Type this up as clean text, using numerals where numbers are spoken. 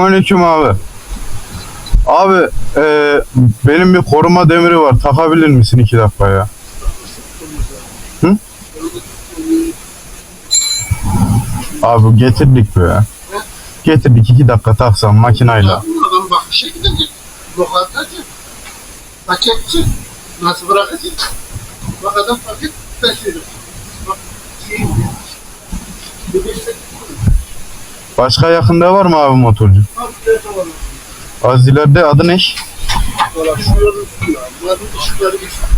Aleyküm abi. Abi benim bir koruma demiri var. Takabilir misin 2 dakika ya? Hı? Abi getirdik be. Getirdik 2 dakika taksam makinayla. Adam bak bir şekilde lokantacı, paketçi, nasıl bırakacak? Bak adam paket taşıyor. Bak şey, bir de işte, Başka yakında var mı abi motorcu? bak bir de var. Az ileride adı ne? Dolaşıyoruz. Bunların ışıkları geçiyor.